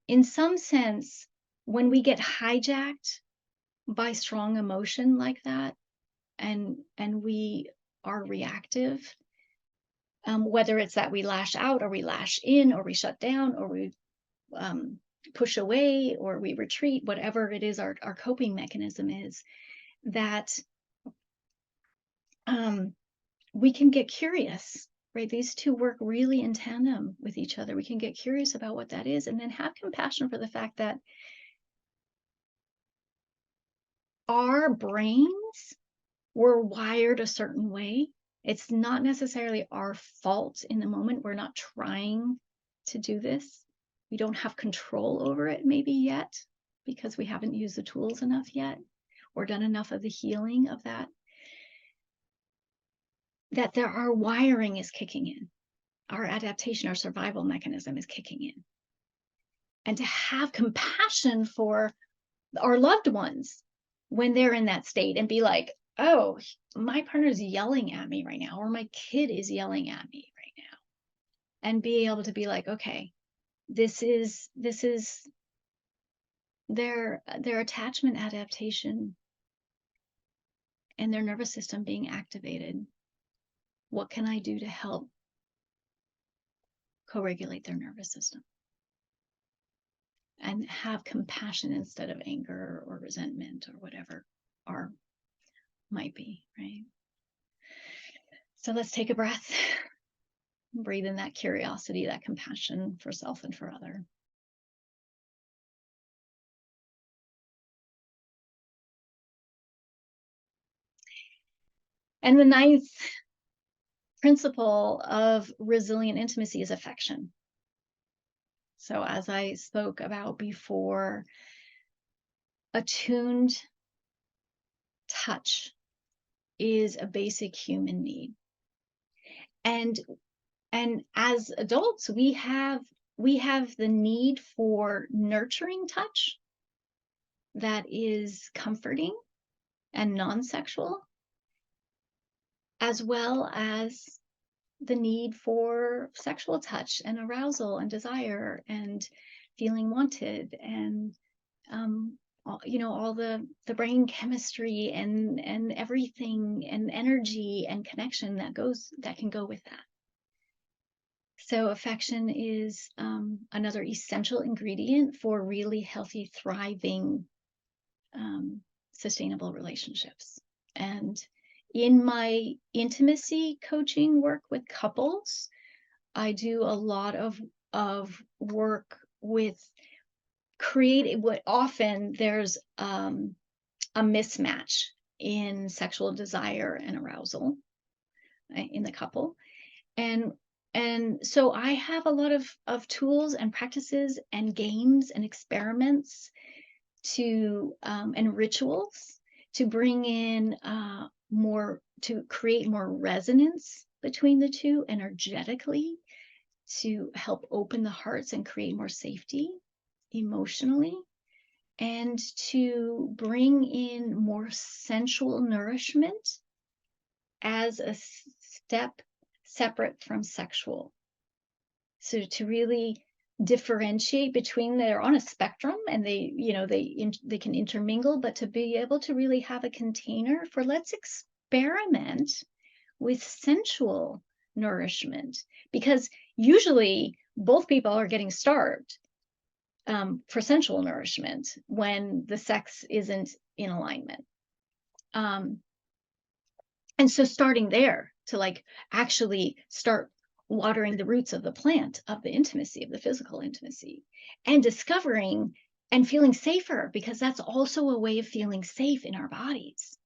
in some sense, when we get hijacked by strong emotion like that, and we are reactive, whether it's that we lash out or we lash in or we shut down or we push away or we retreat, whatever it is our coping mechanism is, that we can get curious, right? These two work really in tandem with each other. We can get curious about what that is, and then have compassion for the fact that our brains were wired a certain way. It's not necessarily our fault in the moment. We're not trying to do this. We don't have control over it maybe yet, because we haven't used the tools enough yet or done enough of the healing of that. That our wiring is kicking in. Our adaptation, our survival mechanism is kicking in. And to have compassion for our loved ones when they're in that state, and be like, oh, my partner's yelling at me right now, or my kid is yelling at me right now, and be able to be like, okay, this is their attachment adaptation and their nervous system being activated. What can I do to help co-regulate their nervous system? And have compassion instead of anger or resentment or whatever our might be, right? So let's take a breath. Breathe in that curiosity, that compassion for self and for other. And the ninth principle of resilient intimacy is affection. So as I spoke about before, attuned touch is a basic human need. And as adults, we have the need for nurturing touch that is comforting and non-sexual, as well as the need for sexual touch and arousal and desire and feeling wanted, and all the brain chemistry and everything, and energy and connection that can go with that. So affection is another essential ingredient for really healthy, thriving, sustainable relationships. And in my intimacy coaching work with couples, I do a lot of work with what often there's a mismatch in sexual desire and arousal in the couple. And so I have a lot of tools and practices and games and experiments to and rituals to bring in to create more resonance between the two energetically, to help open the hearts and create more safety emotionally, and to bring in more sensual nourishment as a step separate from sexual. So to really differentiate between, they're on a spectrum and they can intermingle, but to be able to really have a container for, let's experiment with sensual nourishment, because usually both people are getting starved for sensual nourishment when the sex isn't in alignment. And so starting there to like actually start watering the roots of the plant of the intimacy, of the physical intimacy, and discovering and feeling safer, because that's also a way of feeling safe in our bodies.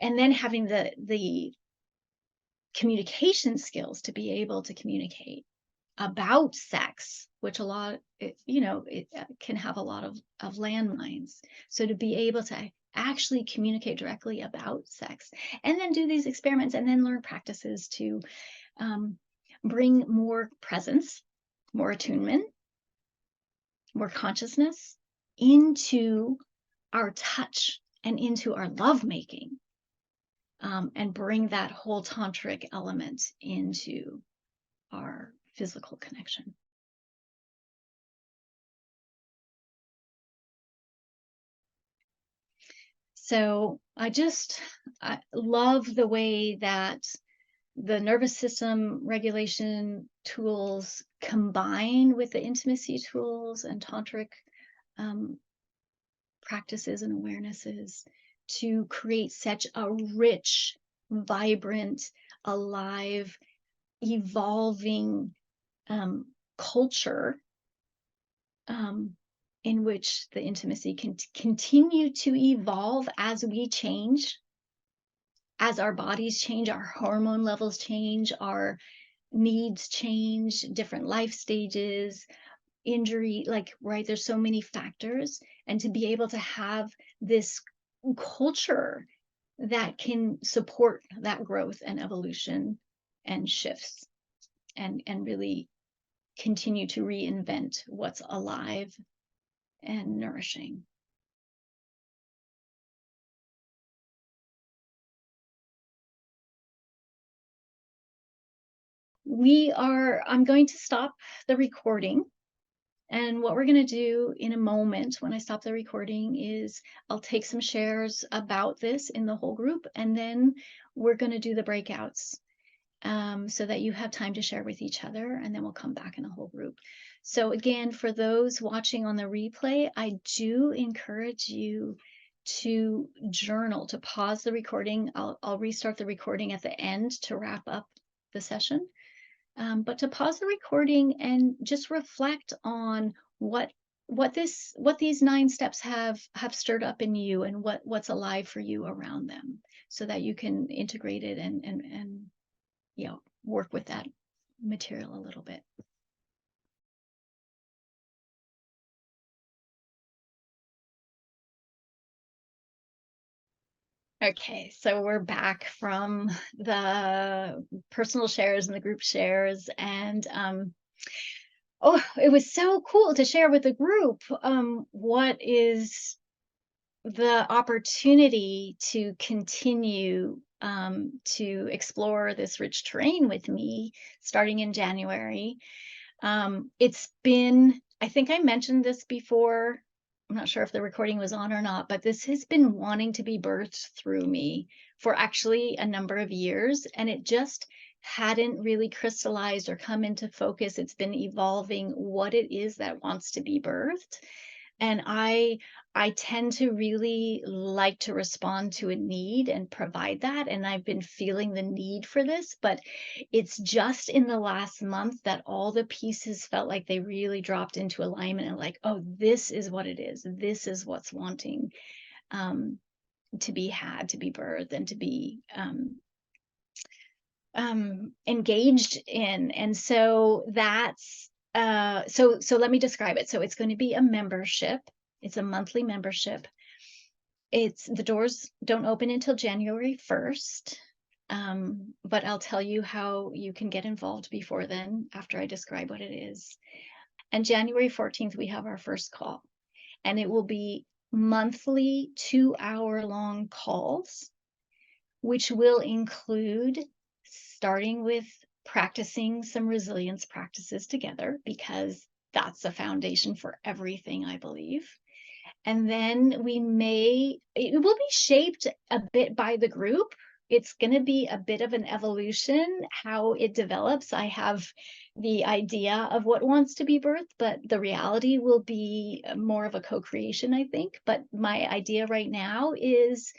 And then having the communication skills to be able to communicate about sex, which a lot, it can have a lot of landmines. So to be able to actually communicate directly about sex, and then do these experiments, and then learn practices to bring more presence, more attunement, more consciousness into our touch and into our lovemaking, and bring that whole tantric element into our physical connection. So I love the way that the nervous system regulation tools combine with the intimacy tools and tantric practices and awarenesses to create such a rich, vibrant, alive, evolving culture, in which the intimacy can continue to evolve as we change, as our bodies change, our hormone levels change, our needs change, different life stages, injury, like, right, there's so many factors. And to be able to have this culture that can support that growth and evolution and shifts, and really continue to reinvent what's alive and nourishing. I'm going to stop the recording. And what we're going to do in a moment when I stop the recording is I'll take some shares about this in the whole group, and then we're going to do the breakouts, so that you have time to share with each other, and then we'll come back in a whole group. So again, for those watching on the replay, I do encourage you to journal, to pause the recording. I'll restart the recording at the end to wrap up the session. But to pause the recording and just reflect on what these 9 steps have stirred up in you, and what's alive for you around them, so that you can integrate it and work with that material a little bit. Okay, so we're back from the personal shares and the group shares, and oh, it was so cool to share with the group what is the opportunity to continue to explore this rich terrain with me starting in January. It's been, I think I mentioned this before, I'm not sure if the recording was on or not, but this has been wanting to be birthed through me for actually a number of years, and it just hadn't really crystallized or come into focus. It's been evolving what it is that wants to be birthed. And I tend to really like to respond to a need and provide that. And I've been feeling the need for this, but it's just in the last month that all the pieces felt like they really dropped into alignment, and like, oh, this is what it is. This is what's wanting to be had, to be birthed, and to be engaged in. And so that's so let me describe it. So it's going to be a membership. It's a monthly membership. The doors don't open until January 1st. But I'll tell you how you can get involved before then, after I describe what it is. And January 14th, we have our first call, and it will be monthly 2-hour long calls, which will include starting with practicing some resilience practices together, because that's the foundation for everything, I believe. And then it will be shaped a bit by the group. It's going to be a bit of an evolution, how it develops. I have the idea of what wants to be birthed, but the reality will be more of a co-creation, I think. But my idea right now is,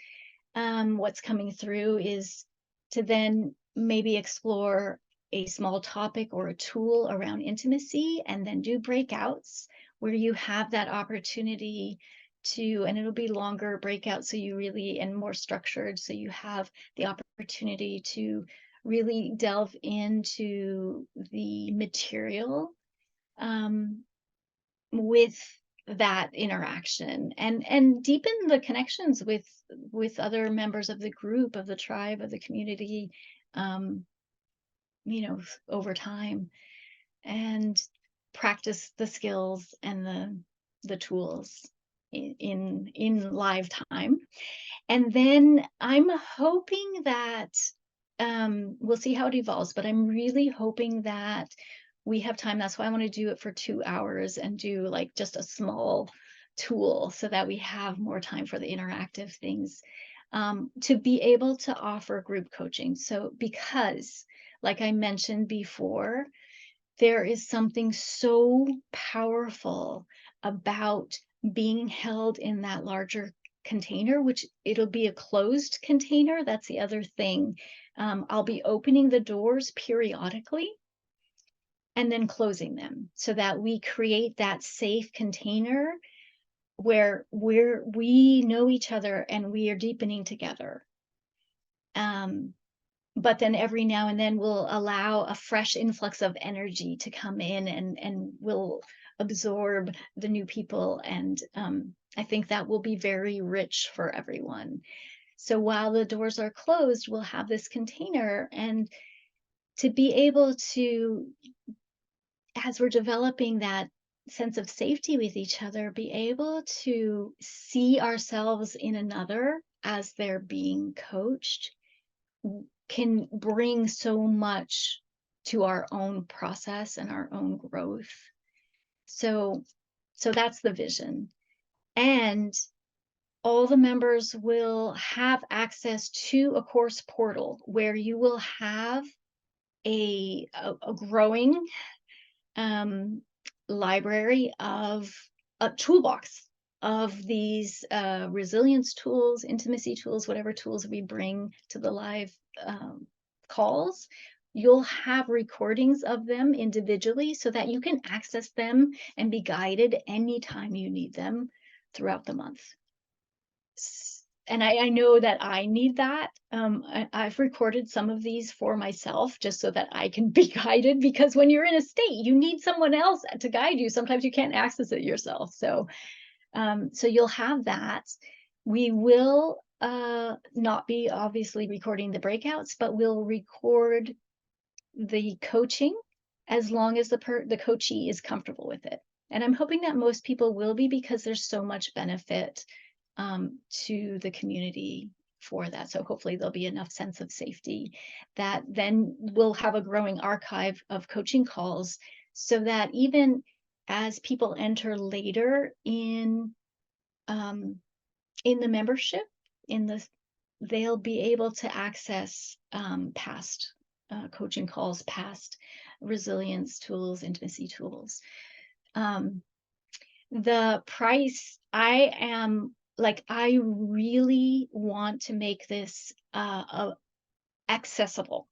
what's coming through is to then maybe explore a small topic or a tool around intimacy, and then do breakouts where you have that opportunity to, and it'll be longer breakouts, so you really, and more structured, so you have the opportunity to really delve into the material, with that interaction, and deepen the connections with other members of the group, of the tribe, of the community, um, over time, and practice the skills and the tools in live time. And then I'm hoping that, we'll see how it evolves, but I'm really hoping that we have time. That's why I want to do it for 2 hours and do like just a small tool, so that we have more time for the interactive things, to be able to offer group coaching. So, because, like I mentioned before, there is something so powerful about being held in that larger container, which it'll be a closed container. That's the other thing. I'll be opening the doors periodically and then closing them, so that we create that safe container where we know each other and we are deepening together. But then every now and then we'll allow a fresh influx of energy to come in, and we'll absorb the new people. And I think that will be very rich for everyone. So while the doors are closed, we'll have this container, and to be able to, as we're developing that sense of safety with each other, be able to see ourselves in another as they're being coached, can bring so much to our own process and our own growth. So that's the vision. And all the members will have access to a course portal, where you will have a growing, library of a toolbox of these resilience tools, intimacy tools, whatever tools we bring to the live calls. You'll have recordings of them individually, so that you can access them and be guided anytime you need them throughout the month. And I know that I need that. I've recorded some of these for myself, just so that I can be guided, because when you're in a state, you need someone else to guide you. Sometimes you can't access it yourself. So you'll have that. We will not be obviously recording the breakouts, but we'll record the coaching, as long as the coachee is comfortable with it. And I'm hoping that most people will be, because there's so much benefit to the community for that. So hopefully there'll be enough sense of safety that then we'll have a growing archive of coaching calls, so that even as people enter later in the membership, they'll be able to access past coaching calls, past resilience tools, intimacy tools. The price, I really want to make this accessible.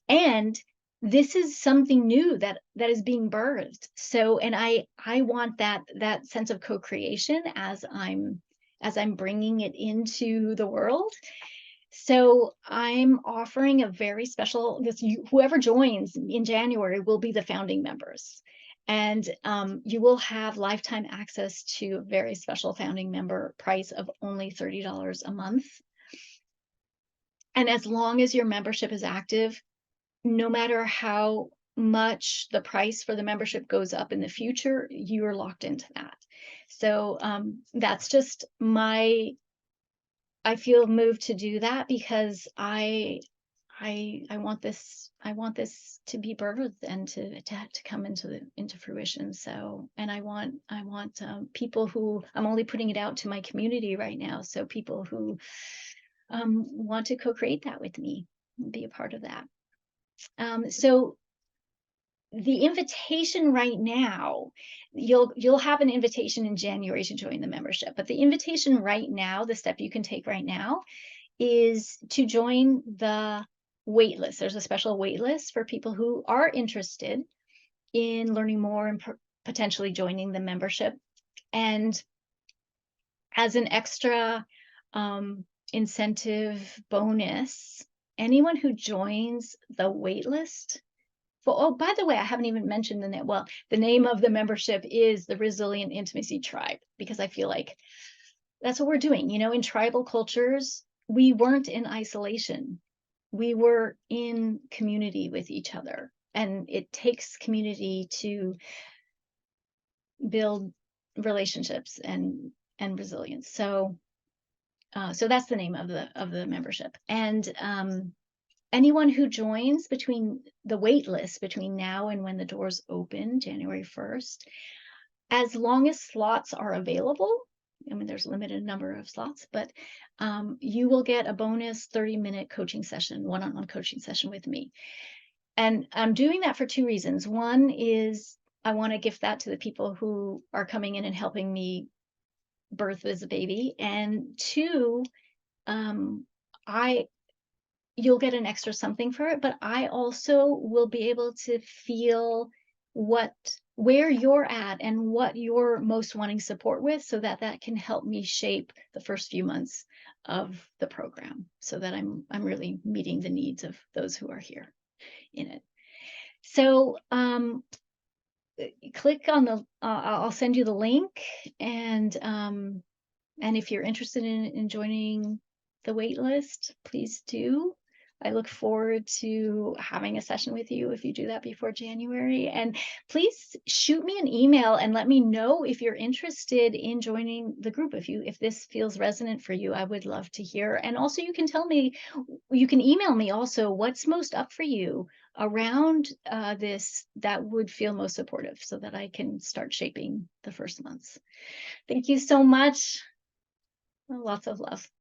And this is something new that is being birthed. So, and I want that sense of co-creation as I'm bringing it into the world. So I'm offering a very special, whoever joins in January will be the founding members. And you will have lifetime access to a very special founding member price of only $30 a month. And as long as your membership is active, no matter how much the price for the membership goes up in the future, you are locked into that. So that's just I feel moved to do that because I want this to be birthed and to come into fruition. So, and I want people who, I'm only putting it out to my community right now. So people who want to co-create that with me, be a part of that. So the invitation right now, you'll have an invitation in January to join the membership, but the invitation right now, the step you can take right now is to join the wait list. There's a special wait list for people who are interested in learning more and potentially joining the membership. And as an extra incentive bonus, anyone who joins the wait list for, oh, by the way, I haven't even mentioned the name. Well, the name of the membership is the Resilient Intimacy Tribe, because I feel like that's what we're doing. You know, in tribal cultures, we weren't in isolation. We were in community with each other. And it takes community to build relationships and resilience. So so that's the name of the membership. And anyone who joins between the wait list between now and when the doors open, January 1st, as long as slots are available, I mean, there's a limited number of slots, but you will get a bonus 30-minute coaching session, one-on-one coaching session with me. And I'm doing that for two reasons. One is I want to gift that to the people who are coming in and helping me birth as a baby. And two, I you'll get an extra something for it, but I also will be able to feel where you're at and what you're most wanting support with, so that that can help me shape the first few months of the program, so that I'm really meeting the needs of those who are here in it. So click on the I'll send you the link, and if you're interested in joining the wait list, please do. I look forward to having a session with you if you do that before January. And please shoot me an email and let me know if you're interested in joining the group. If this feels resonant for you, I would love to hear. And also you can tell me, you can email me also what's most up for you around this that would feel most supportive, so that I can start shaping the first months. Thank you so much. Lots of love.